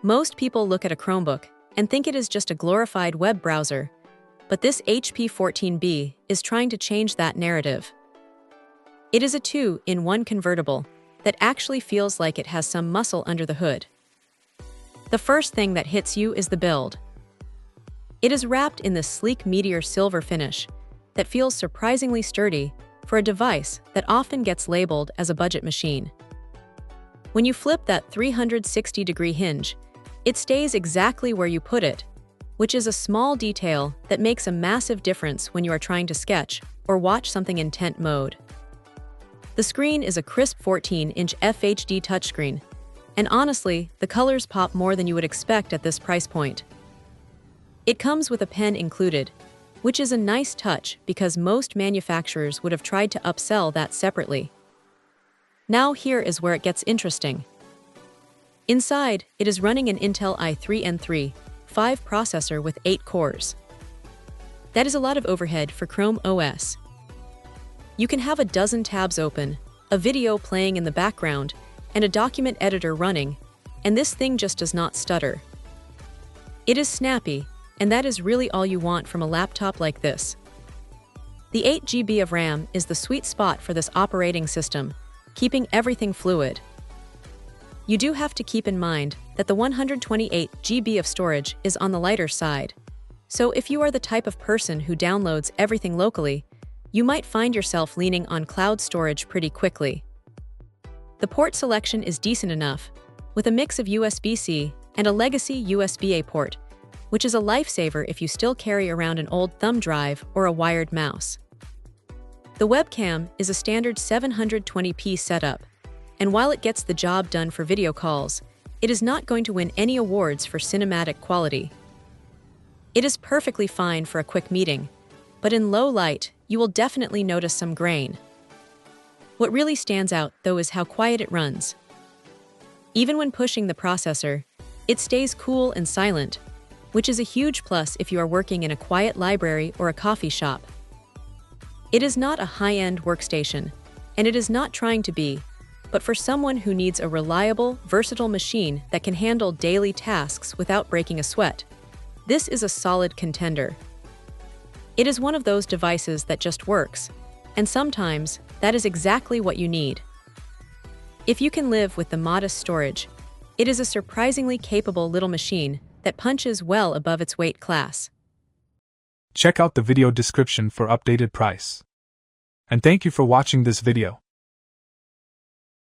Most people look at a Chromebook and think it is just a glorified web browser, but this HP 14b is trying to change that narrative. It is a 2-in-1 convertible that actually feels like it has some muscle under the hood. The first thing that hits you is the build. It is wrapped in this sleek meteor silver finish that feels surprisingly sturdy for a device that often gets labeled as a budget machine. When you flip that 360-degree hinge, it stays exactly where you put it, which is a small detail that makes a massive difference when you are trying to sketch or watch something in tent mode. The screen is a crisp 14-inch FHD touchscreen, and honestly, the colors pop more than you would expect at this price point. It comes with a pen included, which is a nice touch because most manufacturers would have tried to upsell that separately. Now here is where it gets interesting. Inside, it is running an Intel i3-N3 5 processor with 8 cores. That is a lot of overhead for Chrome OS. You can have a dozen tabs open, a video playing in the background, and a document editor running, and this thing just does not stutter. It is snappy, and that is really all you want from a laptop like this. The 8 GB of RAM is the sweet spot for this operating system, keeping everything fluid. You do have to keep in mind that the 128 GB of storage is on the lighter side, so if you are the type of person who downloads everything locally, you might find yourself leaning on cloud storage pretty quickly. The port selection is decent enough, with a mix of USB-C and a legacy USB-A port, which is a lifesaver if you still carry around an old thumb drive or a wired mouse. The webcam is a standard 720p setup, and while it gets the job done for video calls, it is not going to win any awards for cinematic quality. It is perfectly fine for a quick meeting, but in low light, you will definitely notice some grain. What really stands out, though, is how quiet it runs. Even when pushing the processor, it stays cool and silent, which is a huge plus if you are working in a quiet library or a coffee shop. It is not a high-end workstation, and it is not trying to be, but for someone who needs a reliable, versatile machine that can handle daily tasks without breaking a sweat, this is a solid contender. It is one of those devices that just works, and sometimes that is exactly what you need. If you can live with the modest storage, it is a surprisingly capable little machine that punches well above its weight class. Check out the video description for updated price. And thank you for watching this video.